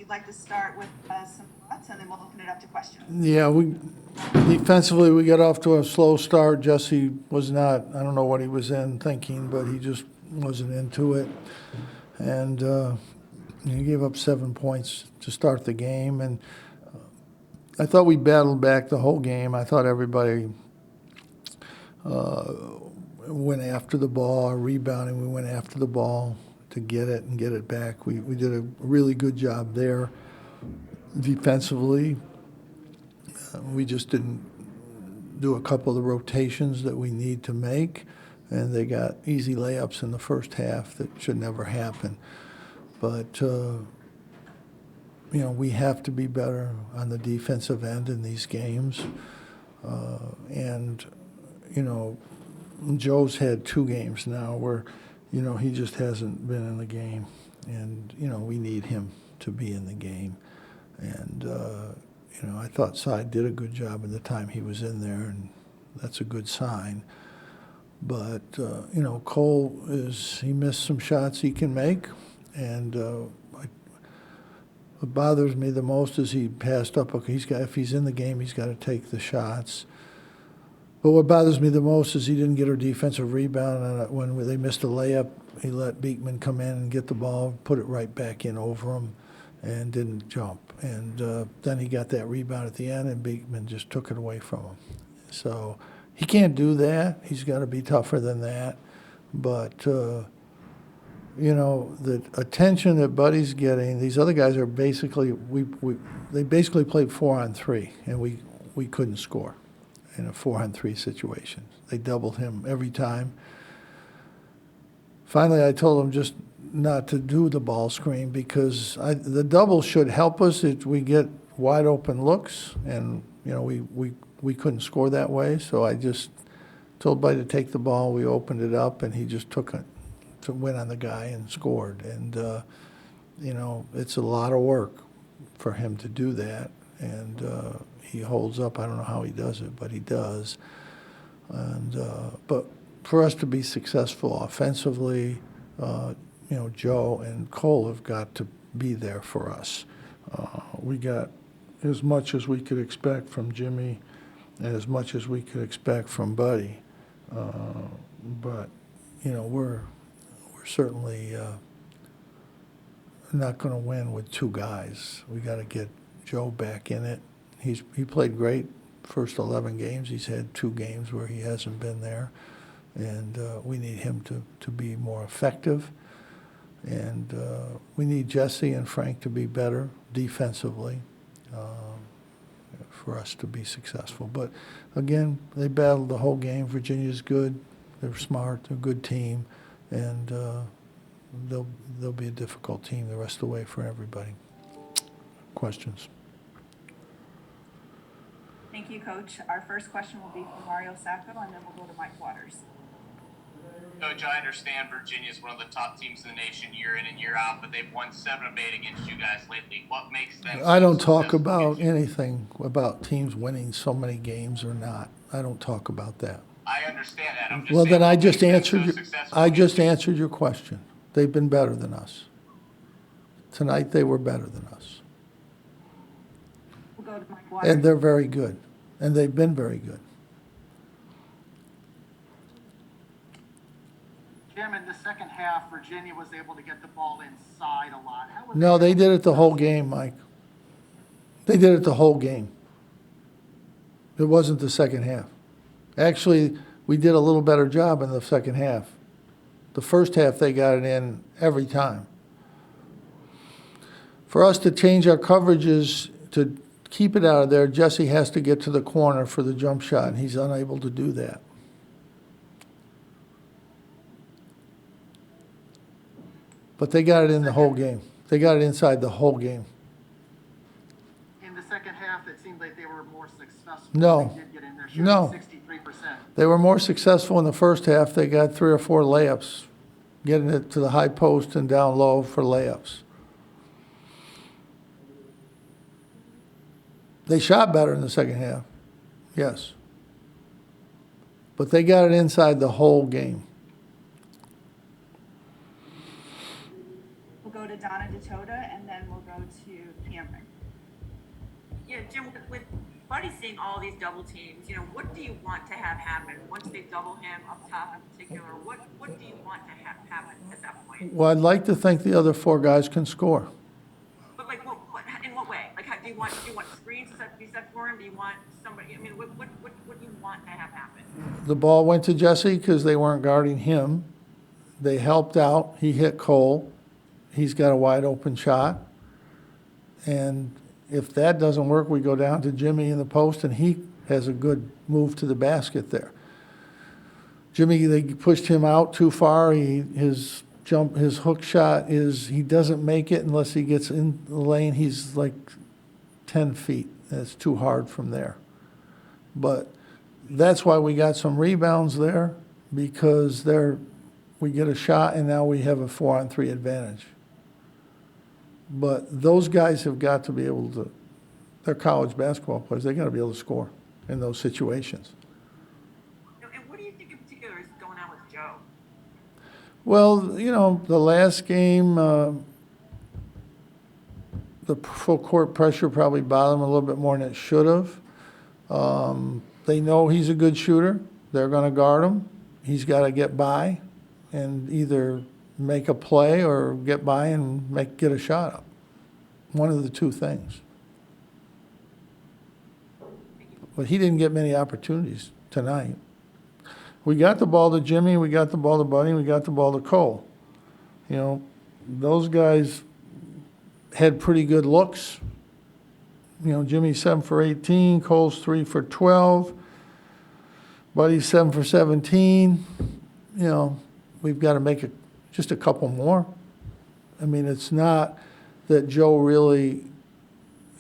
you'd like to start with some thoughts, and then we'll open it up to questions. Yeah, defensively, we got off to a slow start. Jesse was not, I don't know what he was thinking, but he just wasn't into it. And he gave up 7 points to start the game. And I thought we battled back the whole game. I thought everybody went after the ball, rebounding. We went after the ball to get it and get it back. We did a really good job there. Defensively, we just didn't do a couple of the rotations that we need to make, and they got easy layups in the first half that should never happen. But, we have to be better on the defensive end in these games. Joe's had 2 games now where, he just hasn't been in the game. And, we need him to be in the game. And, I thought Cy did a good job in the time he was in there, and that's a good sign. But, Cole he missed some shots he can make. And what bothers me the most is he passed up. Okay, if he's in the game, he's got to take the shots. But what bothers me the most is he didn't get a defensive rebound. And when they missed a layup, he let Beekman come in and get the ball, put it right back in over him, and didn't jump. And then he got that rebound at the end, and Beekman just took it away from him. So he can't do that. He's got to be tougher than that. But, the attention that Buddy's getting, these other guys are basically, they basically played 4-on-3, and we couldn't score in a 4-on-3 situation. They doubled him every time. Finally, I told him just not to do the ball screen because the double should help us if we get wide open looks, and we couldn't score that way. So I just told Buddy to take the ball. We opened it up, and he just took it to win on the guy and scored. And it's a lot of work for him to do that, and he holds up. I don't know how he does it, but he does. And but for us to be successful offensively, Joe and Cole have got to be there for us. We got as much as we could expect from Jimmy and as much as we could expect from Buddy. But, we're certainly not going to win with 2 guys. We got to get Joe back in it. He played great first 11 games. He's had 2 games where he hasn't been there. And we need him to be more effective. And we need Jesse and Frank to be better defensively for us to be successful. But, again, they battled the whole game. Virginia's good. They're smart. They're a good team. And they'll be a difficult team the rest of the way for everybody. Questions? Thank you, Coach. Our first question will be from Mario Sacco, and then we'll go to Mike Waters. Coach, I understand Virginia's one of the top teams in the nation year in and year out, but they've won 7 of 8 against you guys lately. What makes them I don't talk about anything about teams winning so many games or not. I don't talk about that. I understand that. I'm just Well, saying then I what just makes them answered so successful I just against you. answered your question. They've been better than us. Tonight they were better than us. We'll go to Mike Waters. And they're very good. And they've been very good. Jim, in the second half, Virginia was able to get the ball inside a lot. How was No, they did it the whole game, Mike. They did it the whole game. It wasn't the second half. Actually, we did a little better job in the second half. The first half, they got it in every time. For us to change our coverages to keep it out of there, Jesse has to get to the corner for the jump shot, and he's unable to do that. But they got it in the whole game. They got it inside the whole game. in the second half? It seemed like they were more successful. No. They did get in there, shooting No. 63%. They were more successful in the first half. They got 3 or 4 layups, getting it to the high post and down low for layups. They shot better in the second half, yes. But they got it inside the whole game. We'll go to Donna DeToda, and then we'll go to Cameron. Yeah, Jim, with Buddy seeing all these double teams, what do you want to have happen once they double him up top in particular? What do you want to have happen at that point? Well, I'd like to think the other four guys can score. But like, in what way? Like, do you want screens to be set for him? Do you want somebody? I mean, what do you want to have happen? The ball went to Jesse because they weren't guarding him. They helped out. He hit Cole. He's got a wide open shot. And if that doesn't work, we go down to Jimmy in the post, and he has a good move to the basket there. Jimmy, they pushed him out too far. His hook shot he doesn't make it unless he gets in the lane. He's like 10 feet. It's too hard from there. But that's why we got some rebounds there, because we get a shot, and now we have a 4-on-3 advantage. But those guys have got to be able to, they're college basketball players, they got to be able to score in those situations. And what do you think in particular is going on with Joe? Well, the last game, the full court pressure probably bothered him a little bit more than it should have. They know he's a good shooter. They're going to guard him. He's got to get by and either make a play or get by and get a shot up. One of the two things. But he didn't get many opportunities tonight. We got the ball to Jimmy, we got the ball to Buddy, we got the ball to Cole. Those guys had pretty good looks. Jimmy's 7 for 18, Cole's 3 for 12, Buddy's 7 for 17. We've got to make just a couple more. I mean, it's not that Joe really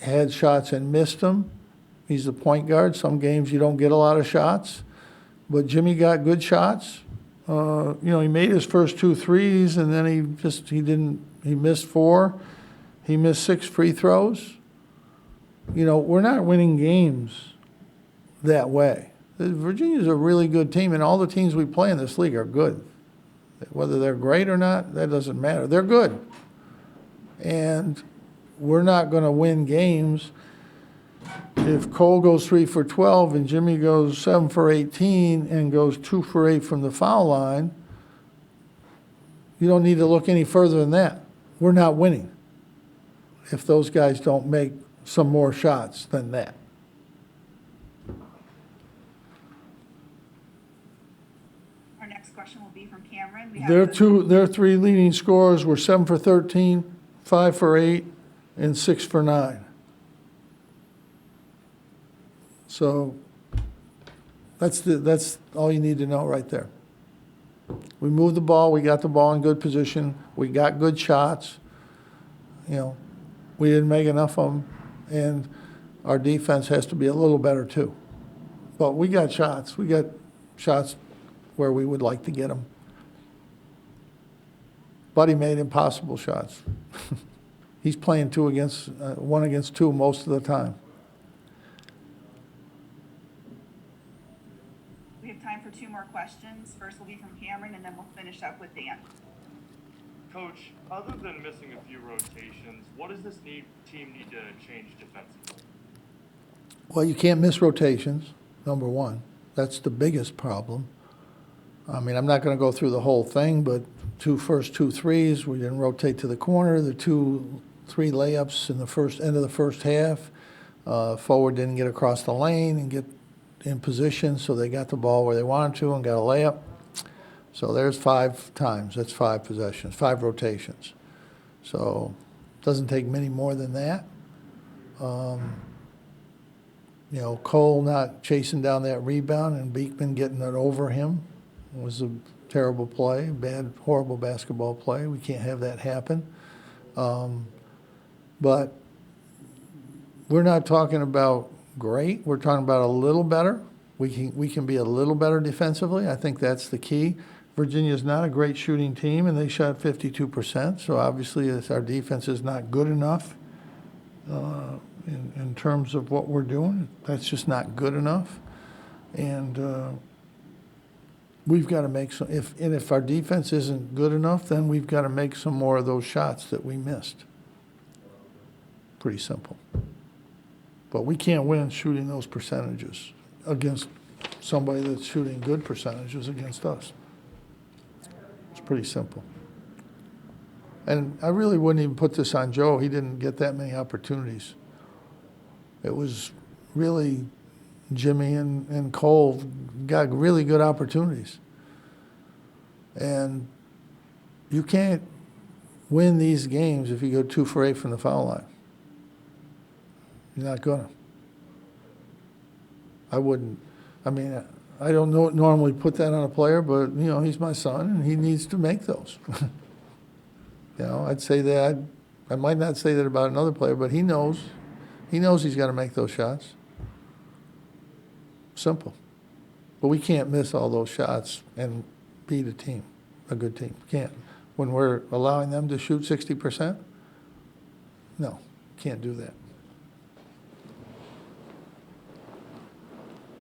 had shots and missed them. He's the point guard. Some games you don't get a lot of shots. But Jimmy got good shots. He made his first 2 threes, and then he missed 4. He missed 6 free throws. We're not winning games that way. Virginia's a really good team, and all the teams we play in this league are good. Whether they're great or not, that doesn't matter. They're good. And we're not going to win games if Cole goes 3 for 12 and Jimmy goes 7 for 18 and goes 2 for 8 from the foul line. You don't need to look any further than that. We're not winning if those guys don't make some more shots than that. Our next question will be from Cameron. Their 3 leading scorers were 7 for 13, 5 for 8, and 6 for 9. So that's all you need to know right there. We moved the ball. We got the ball in good position. We got good shots. We didn't make enough of them, and our defense has to be a little better too. But we got shots. We got shots where we would like to get them. Buddy made impossible shots. He's playing 1 against 2 most of the time. We have time for 2 more questions. First will be from Cameron, and then we'll finish up with Dan. Coach, other than missing a few rotations, what does this team need to change defensively? Well, you can't miss rotations, number one. That's the biggest problem. I mean, I'm not going to go through the whole thing, but first 2 threes, we didn't rotate to the corner. The 3 layups in the end of the first half. Forward didn't get across the lane and get in position, so they got the ball where they wanted to and got a layup. So there's 5 times. That's 5 possessions, 5 rotations. So it doesn't take many more than that. Cole not chasing down that rebound and Beekman getting it over him was a terrible play, horrible basketball play. We can't have that happen. But we're not talking about great. We're talking about a little better. We can be a little better defensively. I think that's the key. Virginia's not a great shooting team, and they shot 52%. So obviously, our defense is not good enough in terms of what we're doing. That's just not good enough, and we've got to make some. If our defense isn't good enough, then we've got to make some more of those shots that we missed. pretty simple. But we can't win shooting those percentages against somebody that's shooting good percentages against us. It's pretty simple. And I really wouldn't even put this on Joe. He didn't get that many opportunities. It was really Jimmy and Cole got really good opportunities. And you can't win these games if you go 2 for 8 from the foul line. You're not gonna. I wouldn't. I mean, I don't normally put that on a player, but, you know, he's my son, and he needs to make those. You know, I'd say that. I might not say that about another player, but he knows. He knows he's got to make those shots. Simple. But we can't miss all those shots and beat a team, a good team. Can't. When we're allowing them to shoot 60%, no, can't do that.